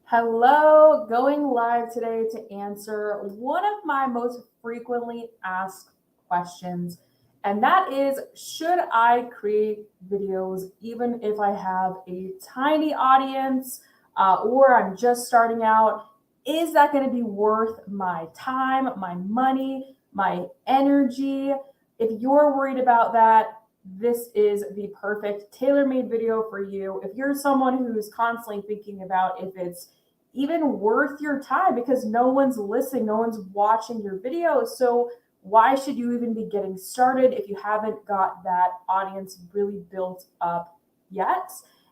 Hello, going live today to answer one of my most frequently asked questions, and that is, should I create videos even if I have a tiny audience or I'm just starting out? Is that going to be worth my time, my money, my energy? If you're worried about that, this is the perfect tailor-made video for you. If you're someone who's constantly thinking about if it's even worth your time because no one's listening, no one's watching your videos. So why should you even be getting started if you haven't got that audience really built up yet?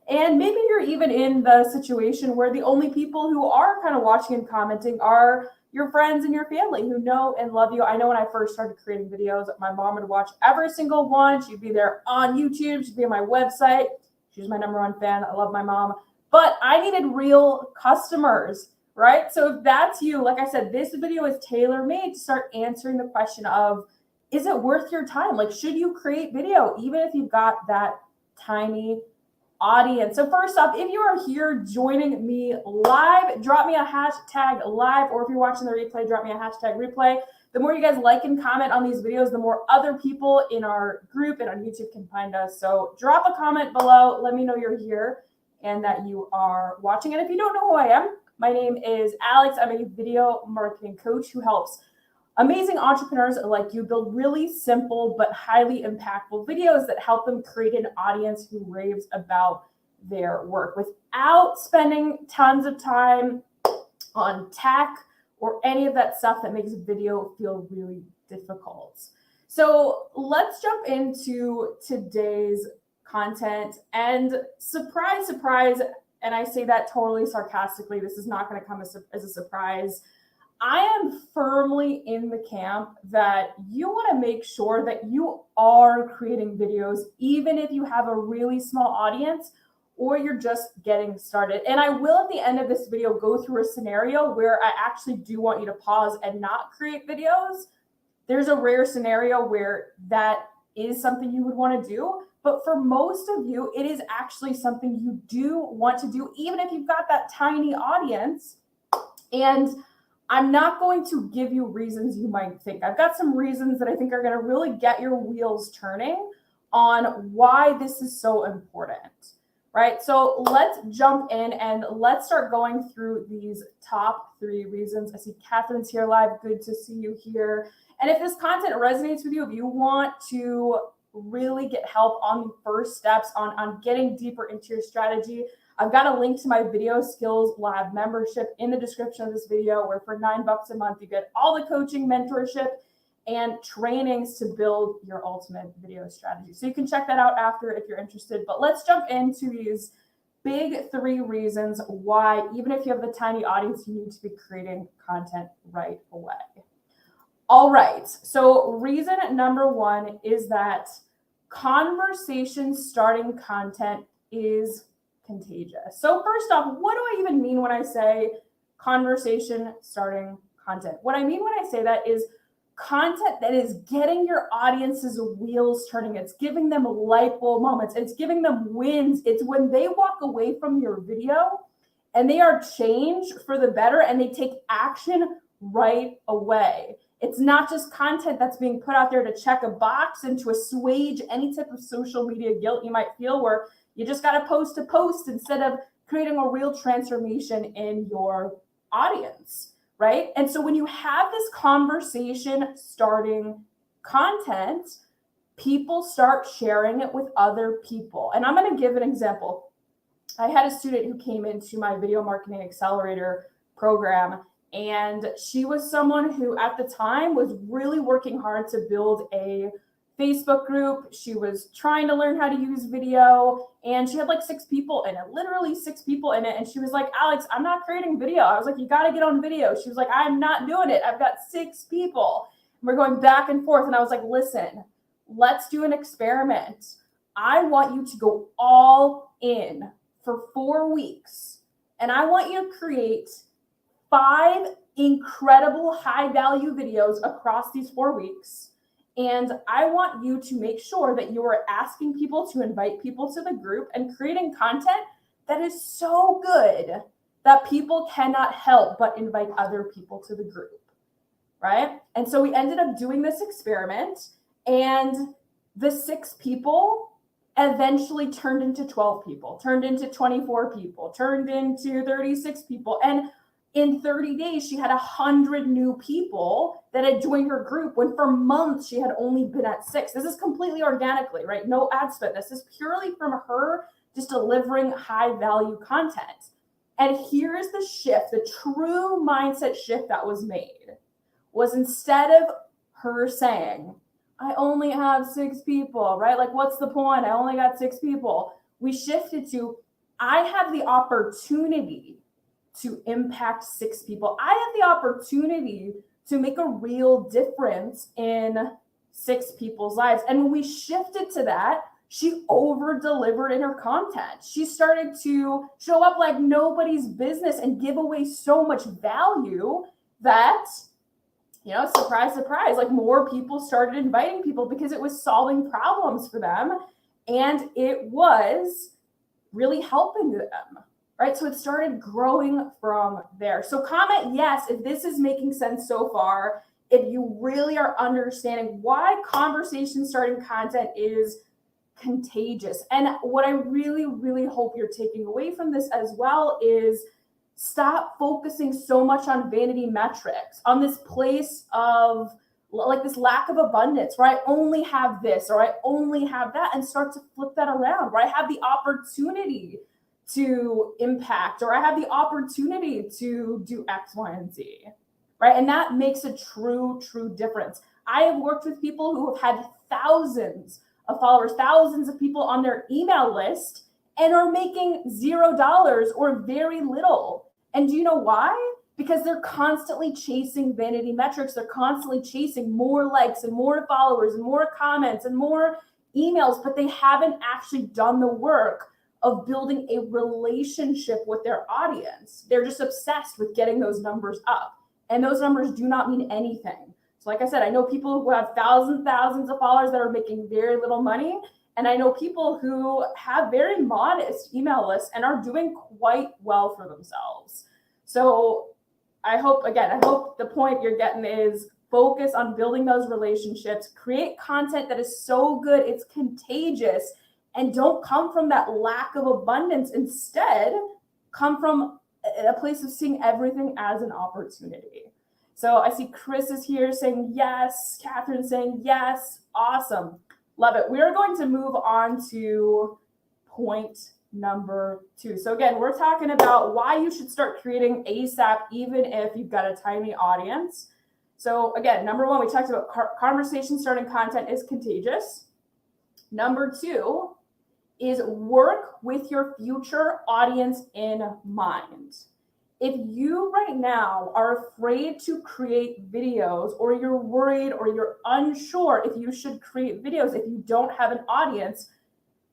And maybe you're even in the situation where the only people who are kind of watching and commenting are your friends and your family who know and love you. I know when I first started creating videos, my mom would watch every single one. She'd be there on YouTube. She'd be on my website. She's my number one fan. I love my mom. But I needed real customers, right? So if that's you, like I said, this video is tailor-made to start answering the question of, is it worth your time? Like, should you create video even if you've got that tiny audience? So first off, if you are here joining me live, drop me a hashtag live, or if you're watching the replay, drop me a hashtag replay. The more you guys like and comment on these videos, the more other people in our group and on YouTube can find us. So drop a comment below. Let me know you're here and that you are watching. And if you don't know who I am, my name is Alex. I'm a video marketing coach who helps amazing entrepreneurs like you build really simple but highly impactful videos that help them create an audience who raves about their work without spending tons of time on tech or any of that stuff that makes video feel really difficult. So let's jump into today's content. And surprise, surprise, and I say that totally sarcastically, this is not going to come as a surprise. I am firmly in the camp that you want to make sure that you are creating videos, even if you have a really small audience or you're just getting started. And I will, at the end of this video, go through a scenario where I actually do want you to pause and not create videos. There's a rare scenario where that is something you would want to do. But for most of you, it is actually something you do want to do, even if you've got that tiny audience. And I'm not going to give you reasons you might think. I've got some reasons that I think are going to really get your wheels turning on why this is so important, right? So let's jump in and let's start going through these top 3 reasons. I see Catherine's here live. Good to see you here. And if this content resonates with you, if you want to really get help on the first steps on getting deeper into your strategy, I've got a link to my Video Skills Lab membership in the description of this video, where for $9 a month, you get all the coaching, mentorship, and trainings to build your ultimate video strategy. So you can check that out after if you're interested. But let's jump into these big 3 reasons why, even if you have the tiny audience, you need to be creating content right away. All right, so reason number 1 is that conversation starting content is contagious. So first off, what do I even mean when I say conversation starting content? What I mean when I say that is content that is getting your audience's wheels turning. It's giving them light bulb moments. It's giving them wins. It's when they walk away from your video and they are changed for the better and they take action right away. It's not just content that's being put out there to check a box and to assuage any type of social media guilt you might feel, where you just got to post instead of creating a real transformation in your audience, right? And so when you have this conversation starting content, people start sharing it with other people. And I'm going to give an example. I had a student who came into my Video Marketing Accelerator program, and she was someone who at the time was really working hard to build a Facebook group. She was trying to learn how to use video, and she had like 6 people in it, literally 6 people in it. And she was like, Alex, I'm not creating video. I was like, you got to get on video. She was like, I'm not doing it. I've got 6 people. And we're going back and forth. And I was like, listen, let's do an experiment. I want you to go all in for 4 weeks. And I want you to create 5 incredible high value videos across these 4 weeks. And I want you to make sure that you are asking people to invite people to the group and creating content that is so good that people cannot help but invite other people to the group, right? And so we ended up doing this experiment, and the 6 people eventually turned into 12 people, turned into 24 people, turned into 36 people. And in 30 days, she had 100 new people that had joined her group, when for months she had only been at 6. This is completely organically, right? No ad spend. This is purely from her just delivering high value content. And here's the shift, the true mindset shift that was made was, instead of her saying, I only have 6 people, right? Like, what's the point? I only got 6 people. We shifted to, I have the opportunity to impact 6 people. I have the opportunity to make a real difference in 6 people's lives. And when we shifted to that, she over delivered in her content. She started to show up like nobody's business and give away so much value that, surprise, surprise, like more people started inviting people because it was solving problems for them and it was really helping them, right? So it started growing from there. So comment yes if this is making sense so far, if you really are understanding why conversation starting content is contagious. And what I really, really hope you're taking away from this as well is, stop focusing so much on vanity metrics, on this place of like this lack of abundance, where I only have this or I only have that, and start to flip that around, where I have the opportunity to impact, or I have the opportunity to do X, Y, and Z, right? And that makes a true difference. I have worked with people who have had thousands of followers, thousands of people on their email list, and are making $0 or very little. And do you know why? Because they're constantly chasing vanity metrics. They're constantly chasing more likes and more followers and more comments and more emails, but they haven't actually done the work of building a relationship with their audience. They're just obsessed with getting those numbers up. And those numbers do not mean anything. So like I said, I know people who have thousands of followers that are making very little money. And I know people who have very modest email lists and are doing quite well for themselves. So I hope the point you're getting is, focus on building those relationships, create content that is so good it's contagious, and don't come from that lack of abundance. Instead, come from a place of seeing everything as an opportunity. So I see Chris is here saying yes, Catherine saying yes. Awesome. Love it. We are going to move on to point number 2. So again, we're talking about why you should start creating ASAP, even if you've got a tiny audience. So again, number 1, we talked about conversation starting content is contagious. Number 2 is work with your future audience in mind. If you right now are afraid to create videos, or you're worried or you're unsure if you should create videos if you don't have an audience,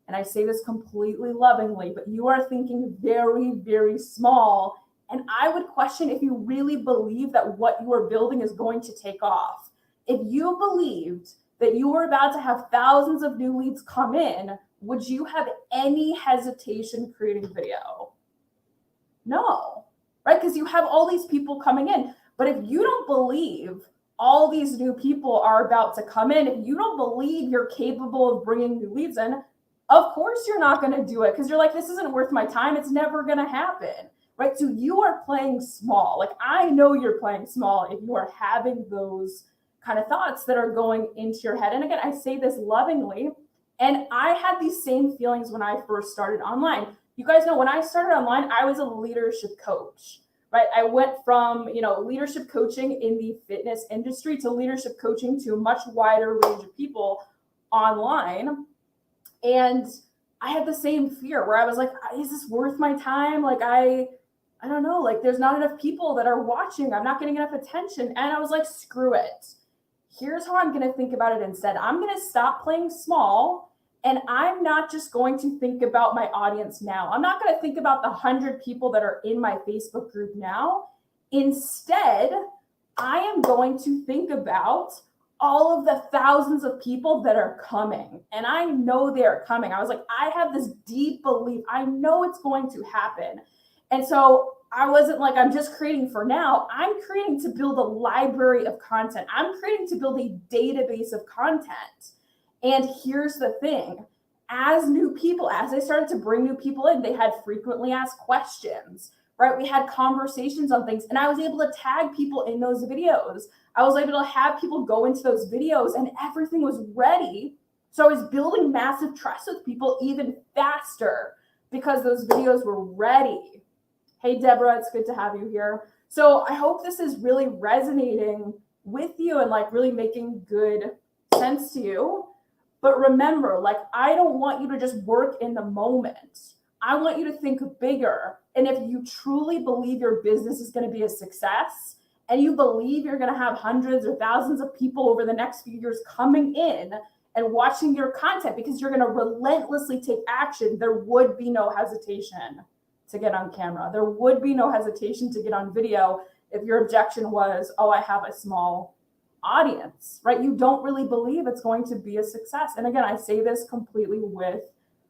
and I say this completely lovingly, but you are thinking very, very small, and I would question if you really believe that what you are building is going to take off. If you believed that you were about to have thousands of new leads come in, would you have any hesitation creating video? No. Right? Because you have all these people coming in. But if you don't believe all these new people are about to come in, if you don't believe you're capable of bringing new leads in, of course you're not going to do it, because you're like, this isn't worth my time. It's never going to happen. Right? So you are playing small. Like, I know you're playing small if you are having those kind of thoughts that are going into your head. And again, I say this lovingly. And I had these same feelings when I first started online. You guys know when I started online, I was a leadership coach, right? I went from, leadership coaching in the fitness industry to leadership coaching to a much wider range of people online. And I had the same fear where I was like, is this worth my time? Like, I don't know, like there's not enough people that are watching. I'm not getting enough attention. And I was like, screw it. Here's how I'm going to think about it instead. I'm going to stop playing small. And I'm not just going to think about my audience now. I'm not going to think about the 100 people that are in my Facebook group now. Instead, I am going to think about all of the thousands of people that are coming. And I know they're coming. I was like, I have this deep belief. I know it's going to happen. And so I wasn't like, I'm just creating for now. I'm creating to build a library of content. I'm creating to build a database of content. And here's the thing. As I started to bring new people in, they had frequently asked questions, right? We had conversations on things, and I was able to tag people in those videos. I was able to have people go into those videos, and everything was ready. So I was building massive trust with people even faster because those videos were ready. Hey, Deborah, it's good to have you here. So I hope this is really resonating with you and like really making good sense to you. But remember, like, I don't want you to just work in the moment. I want you to think bigger. And if you truly believe your business is going to be a success and you believe you're going to have hundreds or thousands of people over the next few years coming in and watching your content because you're going to relentlessly take action, there would be no hesitation to get on camera. There would be no hesitation to get on video if your objection was, oh, I have a small audience, right? You don't really believe it's going to be a success. And again, I say this completely with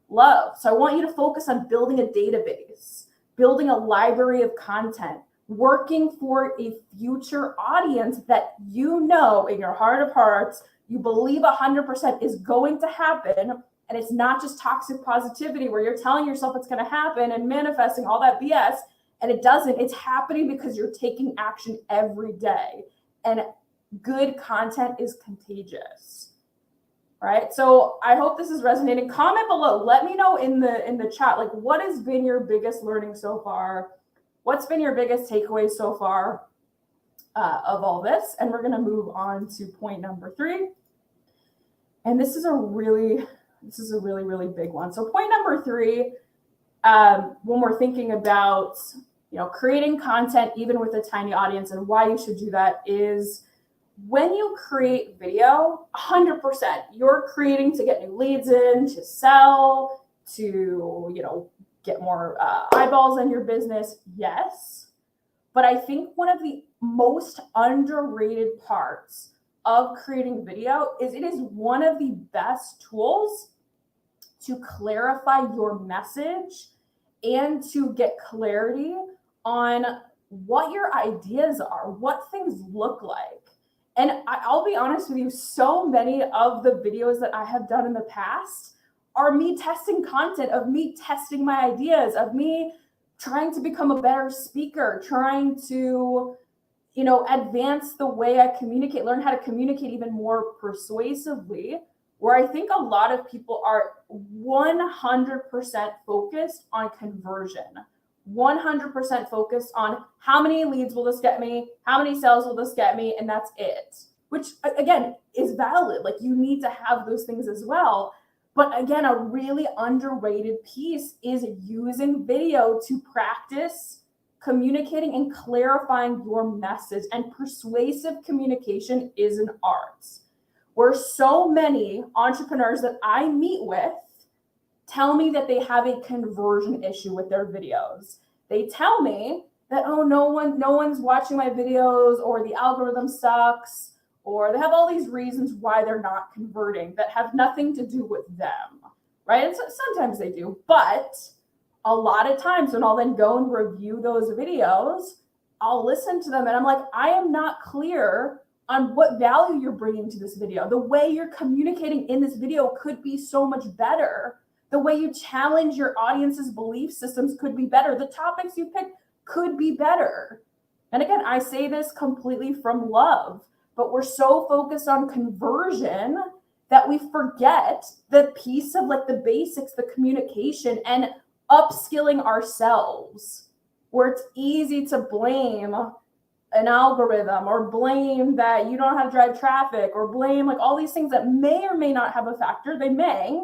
love. So I want you to focus on building a database, building a library of content, working for a future audience that you know in your heart of hearts, you believe 100% is going to happen. And it's not just toxic positivity where you're telling yourself it's going to happen and manifesting all that BS, and it doesn't. It's happening because you're taking action every day. And good content is contagious, right? So I hope this is resonating. Comment below. Let me know in the chat, like, what has been your biggest learning so far? What's been your biggest takeaway so far of all this? And we're going to move on to point number 3. And this is a really, really big one. So point number 3, when we're thinking about, creating content even with a tiny audience and why you should do that is when you create video, 100%, you're creating to get new leads in, to sell, to, get more eyeballs on your business. Yes. But I think one of the most underrated parts of creating video is it is one of the best tools to clarify your message and to get clarity on what your ideas are, what things look like. And I'll be honest with you, so many of the videos that I have done in the past are me testing content, of me testing my ideas, of me trying to become a better speaker, trying to, advance the way I communicate, learn how to communicate even more persuasively, where I think a lot of people are 100% focused on conversion, 100% focused on how many leads will this get me, how many sales will this get me, and that's it, which again is valid. Like, you need to have those things as well. But again, a really underrated piece is using video to practice communicating and clarifying your message. And persuasive communication is an art, where so many entrepreneurs that I meet with tell me that they have a conversion issue with their videos. They tell me that, oh, no one's watching my videos, or the algorithm sucks, or they have all these reasons why they're not converting that have nothing to do with them, right? And so sometimes they do, but a lot of times when I'll then go and review those videos, I'll listen to them and I'm like, I am not clear on what value you're bringing to this video. The way you're communicating in this video could be so much better. The way you challenge your audience's belief systems could be better. The topics you pick could be better. And again, I say this completely from love, but we're so focused on conversion that we forget the piece of like the basics, the communication, and upskilling ourselves, where it's easy to blame an algorithm, or blame that you don't know how to drive traffic, or blame like all these things that may or may not have a factor. They may,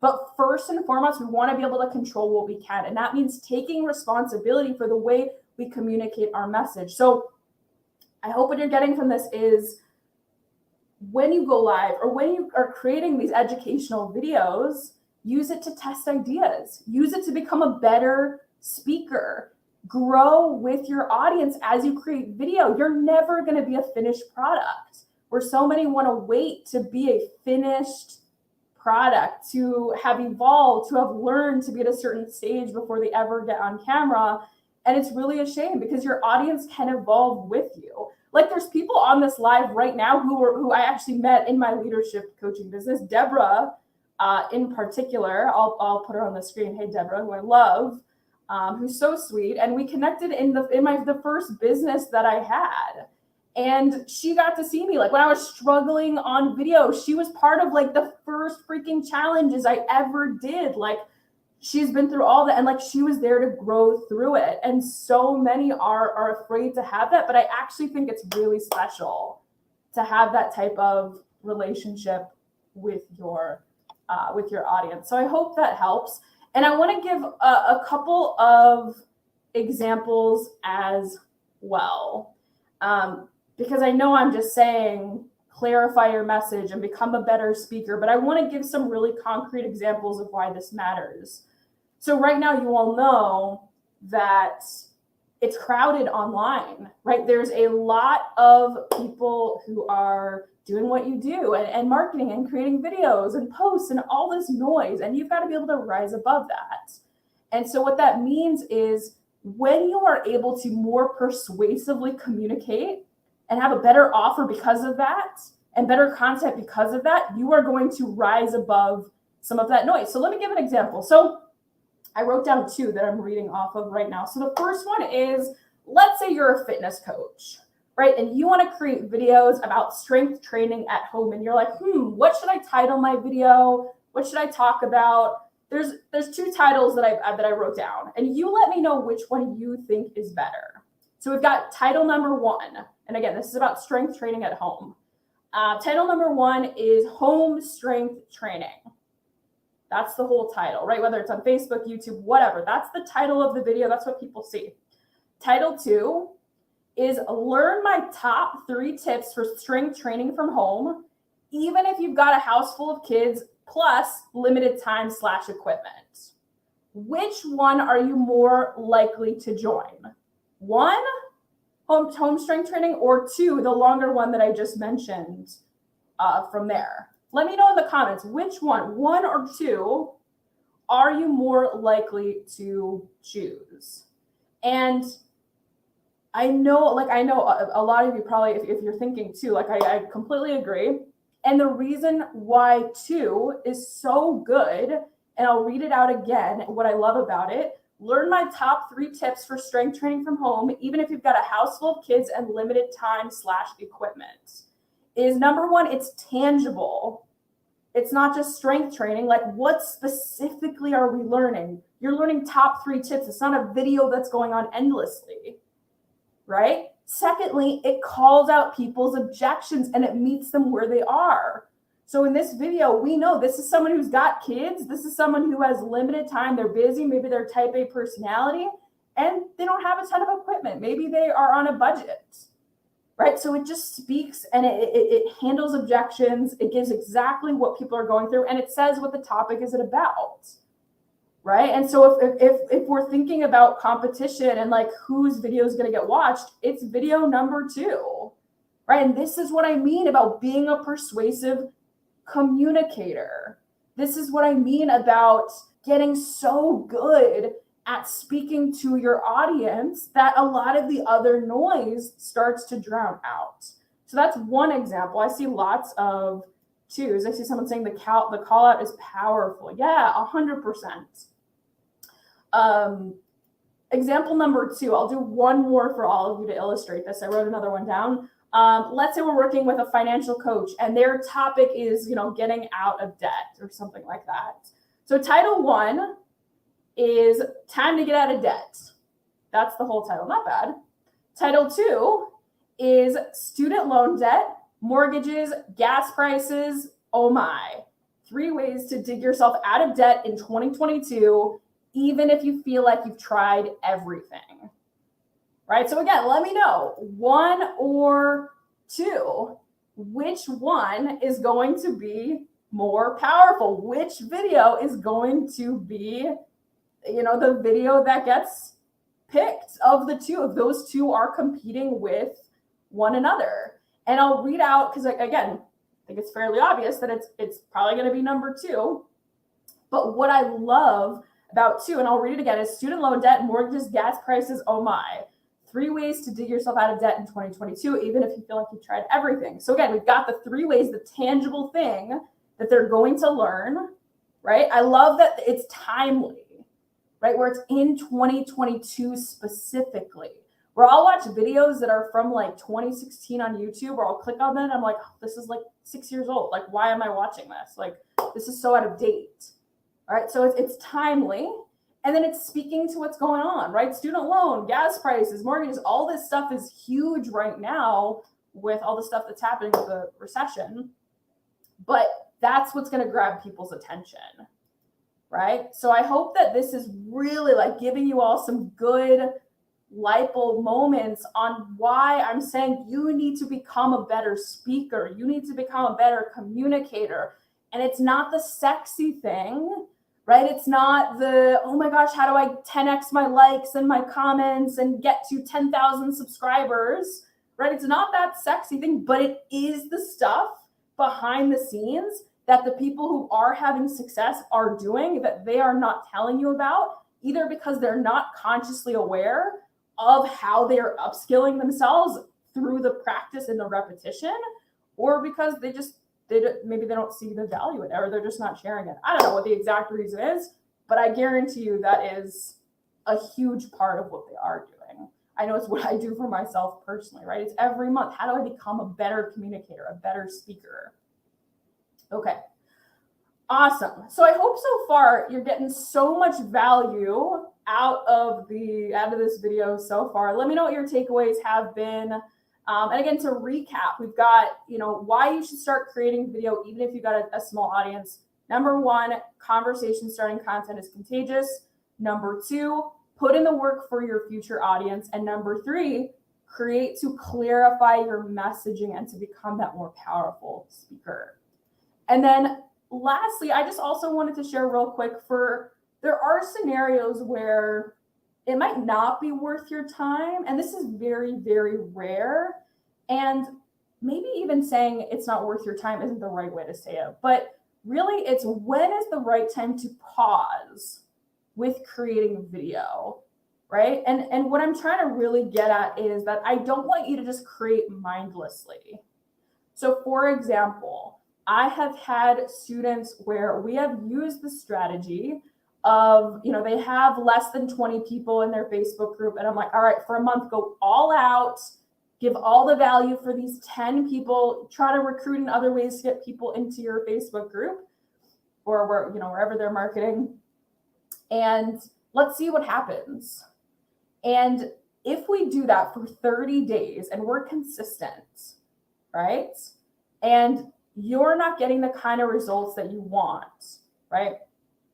but first and foremost, we want to be able to control what we can. And that means taking responsibility for the way we communicate our message. So I hope what you're getting from this is when you go live or when you are creating these educational videos, use it to test ideas, use it to become a better speaker, grow with your audience as you create video. You're never going to be a finished product, where so many want to wait to be a finished product, to have evolved, to have learned to be at a certain stage before they ever get on camera. And it's really a shame because your audience can evolve with you. Like there's people on this live right now who I actually met in my leadership coaching business. Deborah, in particular, I'll put her on the screen. Hey, Deborah, who I love, who's so sweet. And we connected in the first business that I had. And she got to see me like when I was struggling on video. She was part of like the first freaking challenges I ever did. Like she's been through all that, and like she was there to grow through it. And so many are afraid to have that, but I actually think it's really special to have that type of relationship with your audience. So I hope that helps. And I want to give a couple of examples as well. Because I know I'm just saying clarify your message and become a better speaker, but I want to give some really concrete examples of why this matters. So right now you all know that it's crowded online, right? There's a lot of people who are doing what you do and marketing and creating videos and posts and all this noise, and you've got to be able to rise above that. And so what that means is when you are able to more persuasively communicate and have a better offer because of that, and better content because of that, you are going to rise above some of that noise. So let me give an example. So I wrote down two that I'm reading off of right now. So the first one is, let's say you're a fitness coach, right? And you want to create videos about strength training at home. And you're like, what should I title my video? What should I talk about? There's two titles that I wrote down, and you let me know which one you think is better. So we've got title number one. And again, this is about strength training at home. Title number one is home strength training. That's the whole title, right? Whether it's on Facebook, YouTube, whatever. That's the title of the video. That's what people see. Title two is learn my top 3 tips for strength training from home, even if you've got a house full of kids plus limited time / equipment. Which one are you more likely to join? 1, home strength training, or 2, the longer one that I just mentioned from there? Let me know in the comments which one or 2, are you more likely to choose? And I know a lot of you probably, if you're thinking too, like I completely agree. And the reason why 2 is so good, and I'll read it out again, what I love about it: learn my top 3 tips for strength training from home, even if you've got a house full of kids and limited time / equipment. Is number 1, it's tangible. It's not just strength training. Like, what specifically are we learning? You're learning top 3 tips. It's not a video that's going on endlessly, right? Secondly, it calls out people's objections and it meets them where they are. So in this video, we know this is someone who's got kids. This is someone who has limited time. They're busy. Maybe they're type A personality and they don't have a ton of equipment. Maybe they are on a budget, right? So it just speaks and it handles objections. It gives exactly what people are going through, and it says what the topic is about, right? And so if we're thinking about competition and like whose video is going to get watched, it's video number 2, right? And this is what I mean about being a persuasive communicator. This is what I mean about getting so good at speaking to your audience that a lot of the other noise starts to drown out. So that's one example. I see lots of 2s. I see someone saying the call out is powerful. Yeah, 100%. Example number 2, I'll do one more for all of you to illustrate this. I wrote another one down. Let's say we're working with a financial coach and their topic is, getting out of debt or something like that. So title 1 is time to get out of debt. That's the whole title, not bad. Title 2 is student loan debt, mortgages, gas prices. Oh my, 3 ways to dig yourself out of debt in 2022, even if you feel like you've tried everything, right? So again, let me know, 1 or 2, which one is going to be more powerful? Which video is going to be, the video that gets picked of the 2? If those 2 are competing with one another. And I'll read out, because again, I think it's fairly obvious that it's probably going to be number 2. But what I love about too, and I'll read it again, is student loan debt, mortgages, gas prices, oh my. 3 ways to dig yourself out of debt in 2022, even if you feel like you've tried everything. So again, we've got the 3 ways, the tangible thing that they're going to learn, right? I love that it's timely, right? Where it's in 2022 specifically. Where I'll watch videos that are from like 2016 on YouTube, or I'll click on them and I'm like, oh, this is like 6 years old. Like, why am I watching this? Like, this is so out of date. All right, so it's timely. And then it's speaking to what's going on, right? Student loan, gas prices, mortgages, all this stuff is huge right now with all the stuff that's happening with the recession. But that's what's going to grab people's attention, right? So I hope that this is really like giving you all some good light bulb moments on why I'm saying you need to become a better speaker. You need to become a better communicator. And it's not the sexy thing, right? It's not the, oh my gosh, how do I 10x my likes and my comments and get to 10,000 subscribers, right? It's not that sexy thing, but it is the stuff behind the scenes that the people who are having success are doing that they are not telling you about, either because they're not consciously aware of how they're upskilling themselves through the practice and the repetition, or because maybe they don't see the value in it, or they're just not sharing it. I don't know what the exact reason is, but I guarantee you that is a huge part of what they are doing. I know it's what I do for myself personally, right? It's every month. How do I become a better communicator, a better speaker? Okay, awesome. So I hope so far you're getting so much value out of this video so far. Let me know what your takeaways have been. And again, to recap, we've got, why you should start creating video, even if you've got a small audience. Number 1, conversation starting content is contagious. Number 2, put in the work for your future audience. And number 3, create to clarify your messaging and to become that more powerful speaker. And then lastly, I just also wanted to share real quick there are scenarios where it might not be worth your time. And this is very, very rare. And maybe even saying it's not worth your time isn't the right way to say it. But really, it's when is the right time to pause with creating video, right? And what I'm trying to really get at is that I don't want you to just create mindlessly. So for example, I have had students where we have used the strategy of, they have less than 20 people in their Facebook group. And I'm like, all right, for a month, go all out, give all the value for these 10 people, try to recruit in other ways to get people into your Facebook group or wherever they're marketing. And let's see what happens. And if we do that for 30 days and we're consistent, right? And you're not getting the kind of results that you want, right?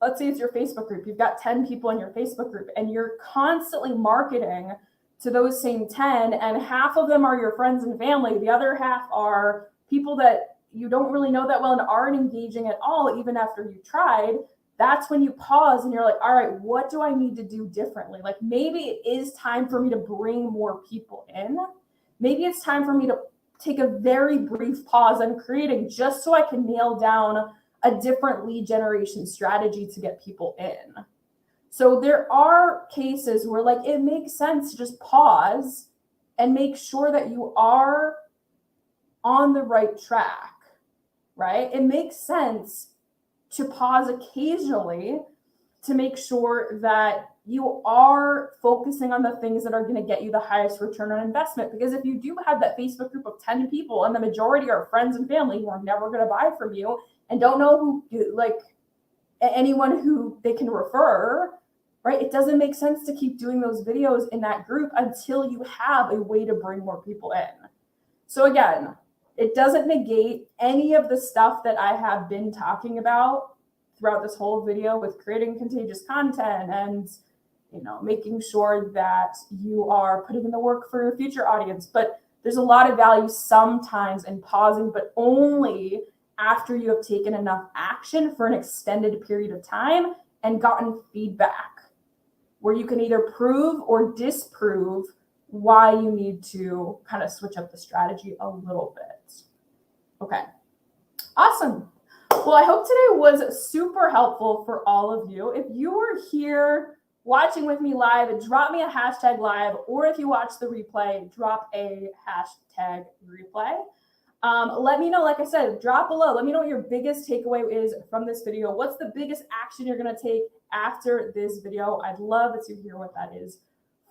Let's say it's your Facebook group. You've got 10 people in your Facebook group and you're constantly marketing to those same 10, and half of them are your friends and family. The other half are people that you don't really know that well and aren't engaging at all, even after you tried. That's when you pause and you're like, all right, what do I need to do differently? Like maybe it is time for me to bring more people in. Maybe it's time for me to take a very brief pause on creating just so I can nail down a different lead generation strategy to get people in. So there are cases where it makes sense to just pause and make sure that you are on the right track, right? It makes sense to pause occasionally to make sure that you are focusing on the things that are going to get you the highest return on investment. Because if you do have that Facebook group of 10 people and the majority are friends and family who are never going to buy from you and don't know anyone who they can refer, right? It doesn't make sense to keep doing those videos in that group until you have a way to bring more people in. So again, it doesn't negate any of the stuff that I have been talking about throughout this whole video with creating contagious content and making sure that you are putting in the work for your future audience. But there's a lot of value sometimes in pausing, but only after you have taken enough action for an extended period of time and gotten feedback where you can either prove or disprove why you need to kind of switch up the strategy a little bit. Okay, awesome. Well, I hope today was super helpful for all of you. If you were here watching with me live, drop me a hashtag live, or if you watch the replay, drop a hashtag replay. Let me know, like I said, drop below. Let me know what your biggest takeaway is from this video. What's the biggest action you're going to take after this video? I'd love to hear what that is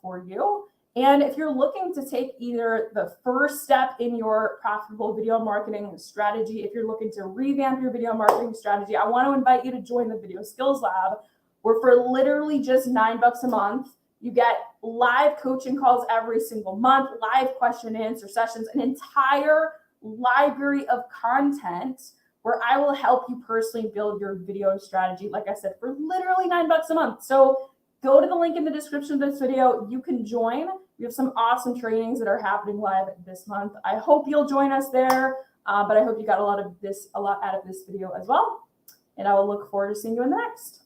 for you. And if you're looking to take either the first step in your profitable video marketing strategy, if you're looking to revamp your video marketing strategy, I want to invite you to join the Video Skills Lab, where for literally just $9 a month, you get live coaching calls every single month, live question and answer sessions, an entire library of content where I will help you personally build your video strategy, like I said, for literally $9 a month. So go to the link in the description of this video. You can join. We have some awesome trainings that are happening live this month. I hope you'll join us there, but I hope you got a lot out of this video as well. And I will look forward to seeing you in the next.